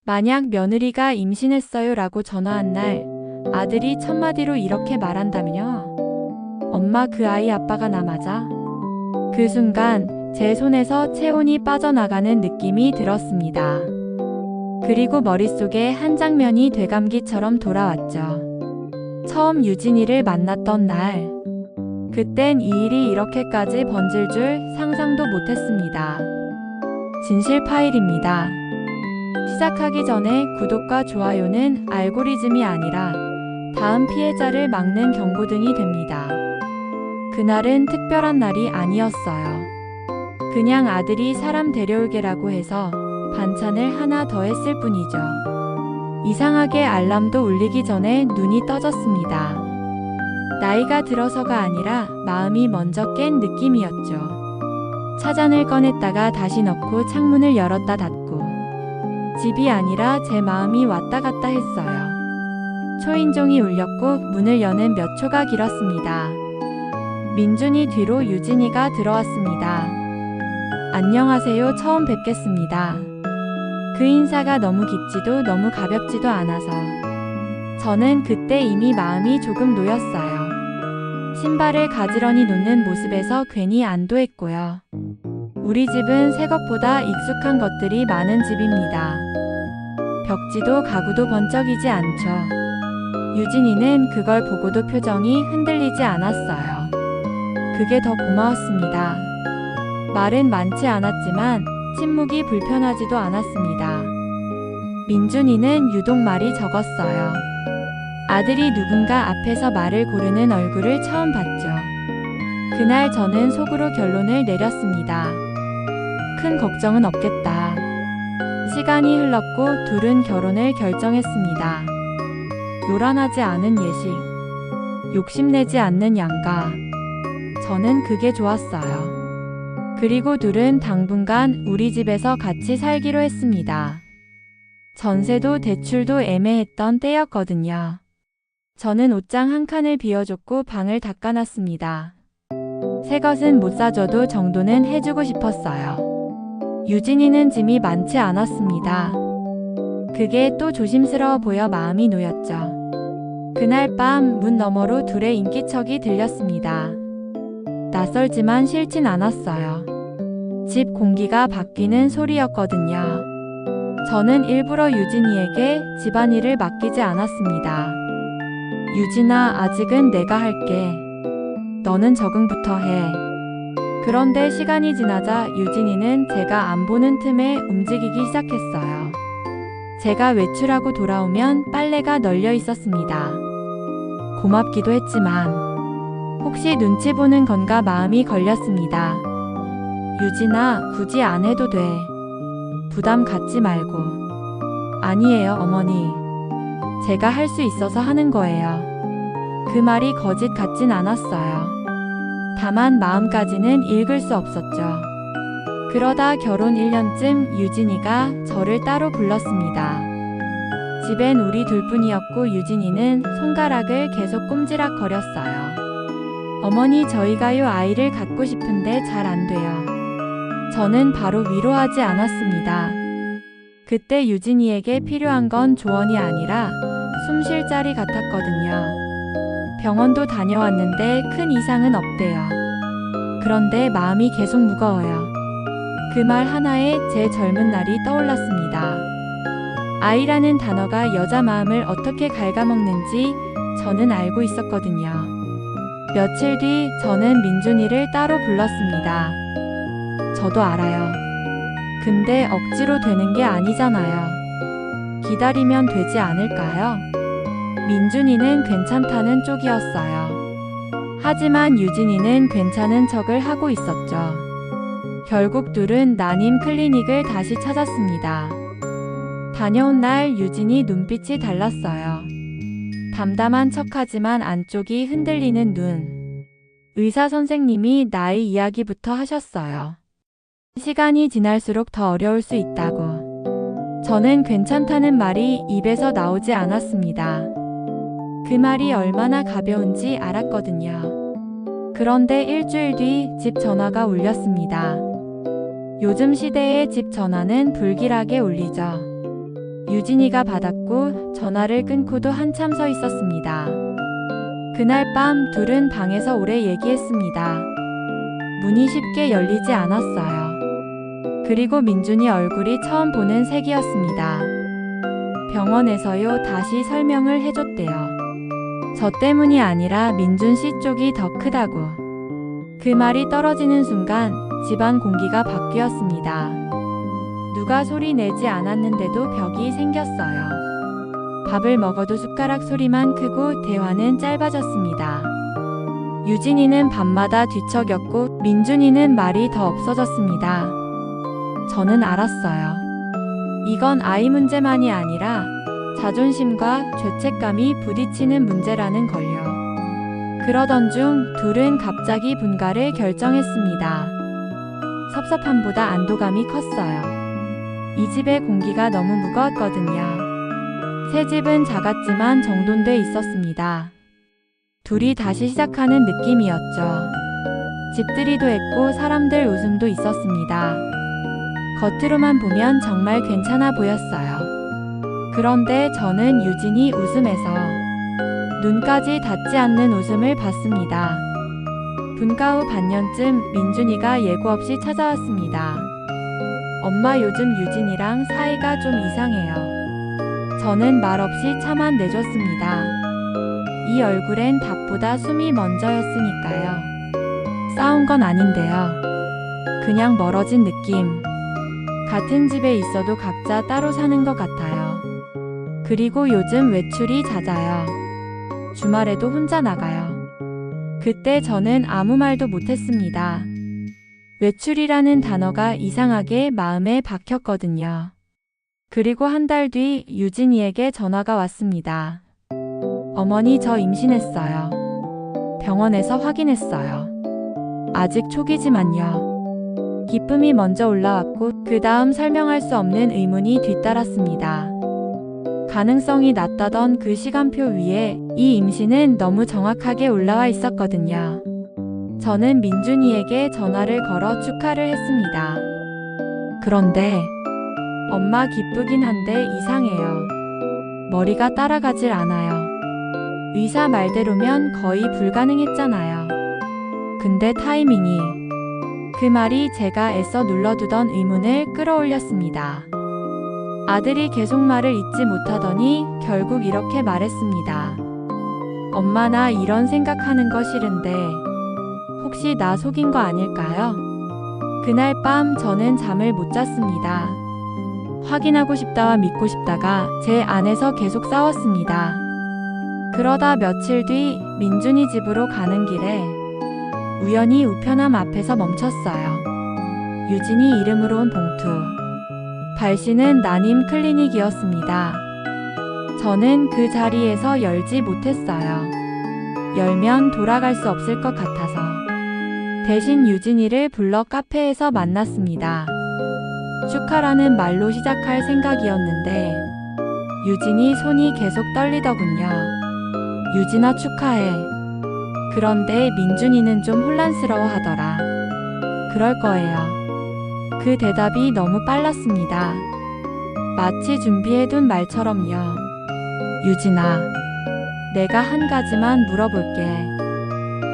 만약 며느리가 임신했어요 라고 전화한 날 아들이 첫마디로 이렇게 말한다면요. 엄마 그 아이 아빠가 나 맞아? 그 순간 제 손에서 체온이 빠져나가는 느낌이 들었습니다. 그리고 머릿속에 한 장면이 되감기처럼 돌아왔죠. 처음 유진이를 만났던 날. 그땐 이 일이 이렇게까지 번질 줄 상상도 못했습니다. 진실 파일입니다. 시작하기 전에 구독과 좋아요는 알고리즘이 아니라 다음 피해자를 막는 경고등이 됩니다. 그날은 특별한 날이 아니었어요. 그냥 아들이 사람 데려오게라고 해서 반찬을 하나 더 했을 뿐이죠. 이상하게 알람도 울리기 전에 눈이 떠졌습니다. 나이가 들어서가 아니라 마음이 먼저 깬 느낌이었죠. 차잔을 꺼냈다가 다시 넣고 창문을 열었다 닫고 집이 아니라 제 마음이 왔다 갔다 했어요. 초인종이 울렸고 문을 여는 몇 초가 길었습니다. 민준이 뒤로 유진이가 들어왔습니다. 안녕하세요. 처음 뵙겠습니다. 그 인사가 너무 깊지도 너무 가볍지도 않아서 저는 그때 이미 마음이 조금 놓였어요. 신발을 가지런히 놓는 모습에서 괜히 안도했고요. 우리 집은 새 것보다 익숙한 것들이 많은 집입니다. 벽지도 가구도 번쩍이지 않죠. 유진이는 그걸 보고도 표정이 흔들리지 않았어요. 그게 더 고마웠습니다. 말은 많지 않았지만 침묵이 불편하지도 않았습니다. 민준이는 유독 말이 적었어요. 아들이 누군가 앞에서 말을 고르는 얼굴을 처음 봤죠. 그날 저는 속으로 결론을 내렸습니다. 큰 걱정은 없겠다. 시간이 흘렀고 둘은 결혼을 결정했습니다. 요란하지 않은 예식, 욕심내지 않는 양가. 저는 그게 좋았어요. 그리고 둘은 당분간 우리 집에서 같이 살기로 했습니다. 전세도 대출도 애매했던 때였거든요. 저는 옷장 한 칸을 비워줬고 방을 닦아놨습니다. 새 것은 못 사줘도 정도는 해주고 싶었어요. 유진이는 짐이 많지 않았습니다. 그게 또 조심스러워 보여 마음이 놓였죠. 그날 밤 문 너머로 둘의 인기척이 들렸습니다. 낯설지만 싫진 않았어요. 집 공기가 바뀌는 소리였거든요. 저는 일부러 유진이에게 집안일을 맡기지 않았습니다. 유진아, 아직은 내가 할게. 너는 적응부터 해. 그런데 시간이 지나자 유진이는 제가 안 보는 틈에 움직이기 시작했어요. 제가 외출하고 돌아오면 빨래가 널려 있었습니다. 고맙기도 했지만 혹시 눈치 보는 건가 마음이 걸렸습니다. 유진아, 굳이 안 해도 돼. 부담 갖지 말고. 아니에요, 어머니. 제가 할 수 있어서 하는 거예요. 그 말이 거짓 같진 않았어요. 다만 마음까지는 읽을 수 없었죠. 그러다 결혼 1년쯤 유진이가 저를 따로 불렀습니다. 집엔 우리 둘뿐이었고 유진이는 손가락을 계속 꼼지락거렸어요. 어머니, 저희가요 아이를 갖고 싶은데 잘 안 돼요. 저는 바로 위로하지 않았습니다. 그때 유진이에게 필요한 건 조언이 아니라 숨 쉴 자리 같았거든요. 병원도 다녀왔는데 큰 이상은 없대요. 그런데 마음이 계속 무거워요. 그 말 하나에 제 젊은 날이 떠올랐습니다. 아이라는 단어가 여자 마음을 어떻게 갉아먹는지 저는 알고 있었거든요. 며칠 뒤 저는 민준이를 따로 불렀습니다. 저도 알아요. 근데 억지로 되는 게 아니잖아요. 기다리면 되지 않을까요? 민준이는 괜찮다는 쪽이었어요. 하지만 유진이는 괜찮은 척을 하고 있었죠. 결국 둘은 난임 클리닉을 다시 찾았습니다. 다녀온 날 유진이 눈빛이 달랐어요. 담담한 척하지만 안쪽이 흔들리는 눈. 의사 선생님이 나이 이야기부터 하셨어요. 시간이 지날수록 더 어려울 수 있다고. 저는 괜찮다는 말이 입에서 나오지 않았습니다. 그 말이 얼마나 가벼운지 알았거든요. 그런데 일주일 뒤 집 전화가 울렸습니다. 요즘 시대의 집 전화는 불길하게 울리죠. 유진이가 받았고 전화를 끊고도 한참 서 있었습니다. 그날 밤 둘은 방에서 오래 얘기했습니다. 문이 쉽게 열리지 않았어요. 그리고 민준이 얼굴이 처음 보는 색이었습니다. 병원에서요 다시 설명을 해줬대요. 저 때문이 아니라 민준 씨 쪽이 더 크다고. 그 말이 떨어지는 순간 집안 공기가 바뀌었습니다. 누가 소리 내지 않았는데도 벽이 생겼어요. 밥을 먹어도 숟가락 소리만 크고 대화는 짧아졌습니다. 유진이는 밤마다 뒤척였고 민준이는 말이 더 없어졌습니다. 저는 알았어요. 이건 아이 문제만이 아니라 자존심과 죄책감이 부딪히는 문제라는 걸요. 그러던 중 둘은 갑자기 분가를 결정했습니다. 섭섭함보다 안도감이 컸어요. 이 집의 공기가 너무 무거웠거든요. 새 집은 작았지만 정돈돼 있었습니다. 둘이 다시 시작하는 느낌이었죠. 집들이도 했고 사람들 웃음도 있었습니다. 겉으로만 보면 정말 괜찮아 보였어요. 그런데 저는 유진이 웃음에서 눈까지 닿지 않는 웃음을 봤습니다. 분가 후 반년쯤 민준이가 예고 없이 찾아왔습니다. 엄마 요즘 유진이랑 사이가 좀 이상해요. 저는 말없이 차만 내줬습니다. 이 얼굴엔 답보다 숨이 먼저였으니까요. 싸운 건 아닌데요. 그냥 멀어진 느낌. 같은 집에 있어도 각자 따로 사는 것 같아요. 그리고 요즘 외출이 잦아요. 주말에도 혼자 나가요. 그때 저는 아무 말도 못했습니다. 외출이라는 단어가 이상하게 마음에 박혔거든요. 그리고 한 달 뒤 유진이에게 전화가 왔습니다. 어머니 저 임신했어요. 병원에서 확인했어요. 아직 초기지만요. 기쁨이 먼저 올라왔고 그 다음 설명할 수 없는 의문이 뒤따랐습니다. 가능성이 낮다던 그 시간표 위에 이 임신은 너무 정확하게 올라와 있었거든요. 저는 민준이에게 전화를 걸어 축하를 했습니다. 그런데 엄마 기쁘긴 한데 이상해요. 머리가 따라가질 않아요. 의사 말대로면 거의 불가능했잖아요. 근데 타이밍이 그 말이 제가 애써 눌러두던 의문을 끌어올렸습니다. 아들이 계속 말을 잇지 못하더니 결국 이렇게 말했습니다. 엄마 나 이런 생각하는 거 싫은데 혹시 나 속인 거 아닐까요? 그날 밤 저는 잠을 못 잤습니다. 확인하고 싶다와 믿고 싶다가 제 안에서 계속 싸웠습니다. 그러다 며칠 뒤 민준이 집으로 가는 길에 우연히 우편함 앞에서 멈췄어요. 유진이 이름으로 온 봉투. 발신은 나님 클리닉이었습니다. 저는 그 자리에서 열지 못했어요. 열면 돌아갈 수 없을 것 같아서. 대신 유진이를 불러 카페에서 만났습니다. 축하라는 말로 시작할 생각이었는데 유진이 손이 계속 떨리더군요. 유진아 축하해. 그런데 민준이는 좀 혼란스러워 하더라. 그럴 거예요. 그 대답이 너무 빨랐습니다. 마치 준비해둔 말처럼요. 유진아, 내가 한 가지만 물어볼게.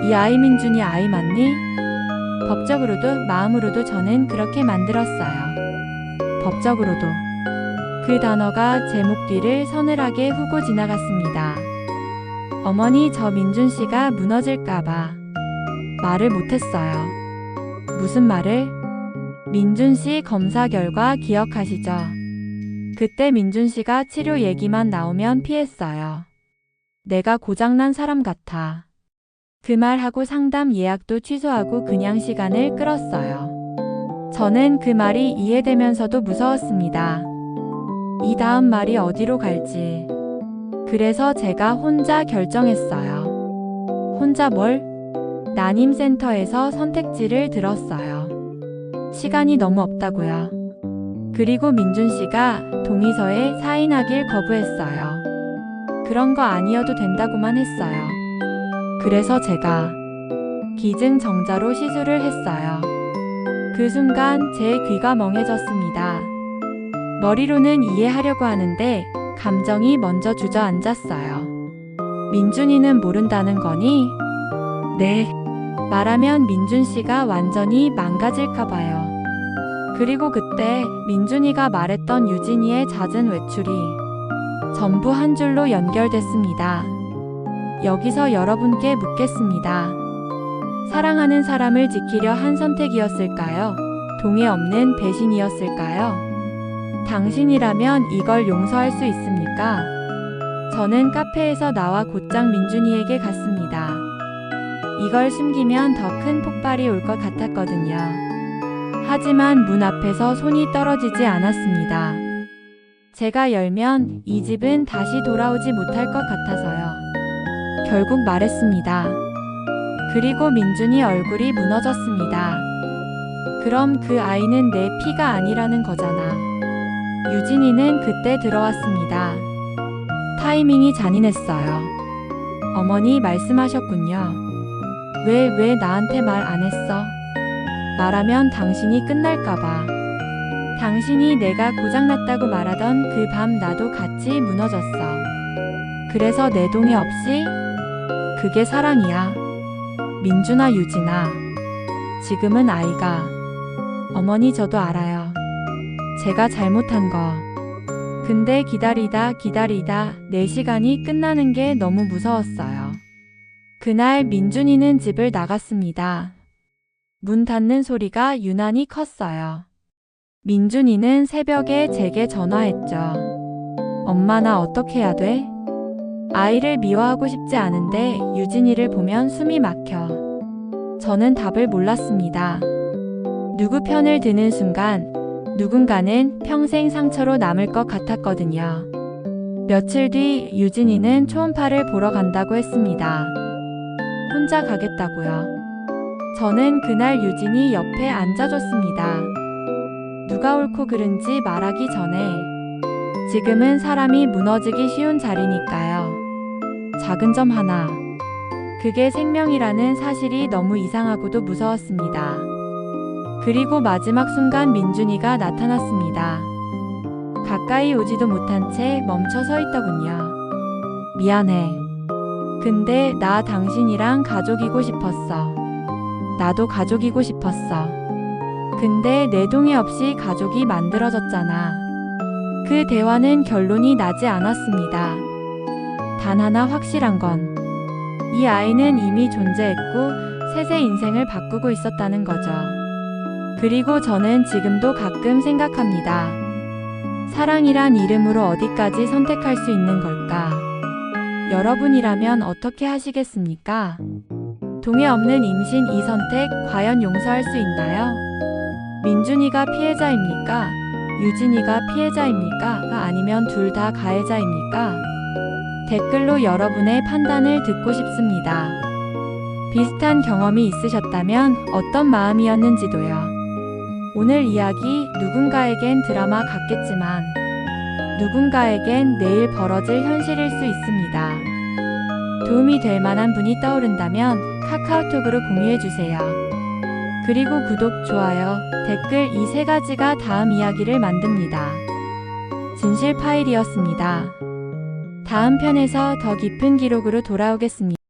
이 아이 민준이 아이 맞니? 법적으로도 마음으로도 저는 그렇게 만들었어요. 법적으로도. 그 단어가 제 목 뒤를 서늘하게 후고 지나갔습니다. 어머니 저 민준 씨가 무너질까봐 말을 못했어요. 무슨 말을? 민준 씨 검사 결과 기억하시죠? 그때 민준 씨가 치료 얘기만 나오면 피했어요. 내가 고장난 사람 같아. 그 말하고 상담 예약도 취소하고 그냥 시간을 끌었어요. 저는 그 말이 이해되면서도 무서웠습니다. 이 다음 말이 어디로 갈지. 그래서 제가 혼자 결정했어요. 혼자 뭘? 난임센터에서 선택지를 들었어요. 시간이 너무 없다고요. 그리고 민준 씨가 동의서에 사인하길 거부했어요. 그런 거 아니어도 된다고만 했어요. 그래서 제가 기증정자로 시술을 했어요. 그 순간 제 귀가 멍해졌습니다. 머리로는 이해하려고 하는데 감정이 먼저 주저앉았어요. 민준이는 모른다는 거니? 네. 말하면 민준 씨가 완전히 망가질까 봐요. 그리고 그때 민준이가 말했던 유진이의 잦은 외출이 전부 한 줄로 연결됐습니다. 여기서 여러분께 묻겠습니다. 사랑하는 사람을 지키려 한 선택이었을까요? 동의 없는 배신이었을까요? 당신이라면 이걸 용서할 수 있습니까? 저는 카페에서 나와 곧장 민준이에게 갔습니다. 이걸 숨기면 더 큰 폭발이 올 것 같았거든요. 하지만 문 앞에서 손이 떨어지지 않았습니다. 제가 열면 이 집은 다시 돌아오지 못할 것 같아서요. 결국 말했습니다. 그리고 민준이 얼굴이 무너졌습니다. 그럼 그 아이는 내 피가 아니라는 거잖아. 유진이는 그때 들어왔습니다. 타이밍이 잔인했어요. 어머니 말씀하셨군요. 왜 나한테 말 안 했어? 말하면 당신이 끝날까봐. 당신이 내가 고장났다고 말하던 그 밤 나도 같이 무너졌어. 그래서 내 동의 없이? 그게 사랑이야. 민준아, 유진아. 지금은 아이가. 어머니 저도 알아요. 제가 잘못한 거. 근데 기다리다 내 시간이 끝나는 게 너무 무서웠어요. 그날 민준이는 집을 나갔습니다. 문 닫는 소리가 유난히 컸어요. 민준이는 새벽에 제게 전화했죠. 엄마 나 어떻게 해야 돼? 아이를 미워하고 싶지 않은데 유진이를 보면 숨이 막혀. 저는 답을 몰랐습니다. 누구 편을 드는 순간 누군가는 평생 상처로 남을 것 같았거든요. 며칠 뒤 유진이는 초음파를 보러 간다고 했습니다. 혼자 가겠다고요. 저는 그날 유진이 옆에 앉아줬습니다. 누가 옳고 그른지 말하기 전에 지금은 사람이 무너지기 쉬운 자리니까요. 작은 점 하나. 그게 생명이라는 사실이 너무 이상하고도 무서웠습니다. 그리고 마지막 순간 민준이가 나타났습니다. 가까이 오지도 못한 채 멈춰 서 있더군요. 미안해. 근데 나 당신이랑 가족이고 싶었어. 나도 가족이고 싶었어. 근데 내 동의 없이 가족이 만들어졌잖아. 그 대화는 결론이 나지 않았습니다. 단 하나 확실한 건 이 아이는 이미 존재했고 셋의 인생을 바꾸고 있었다는 거죠. 그리고 저는 지금도 가끔 생각합니다. 사랑이란 이름으로 어디까지 선택할 수 있는 걸까? 여러분이라면 어떻게 하시겠습니까? 동의 없는 임신 이 선택 과연 용서할 수 있나요? 민준이가 피해자입니까? 유진이가 피해자입니까? 아니면 둘 다 가해자입니까? 댓글로 여러분의 판단을 듣고 싶습니다. 비슷한 경험이 있으셨다면 어떤 마음이었는지도요. 오늘 이야기 누군가에겐 드라마 같겠지만 누군가에겐 내일 벌어질 현실일 수 있습니다. 도움이 될 만한 분이 떠오른다면 카카오톡으로 공유해주세요. 그리고 구독, 좋아요, 댓글 이 세 가지가 다음 이야기를 만듭니다. 진실 파일이었습니다. 다음 편에서 더 깊은 기록으로 돌아오겠습니다.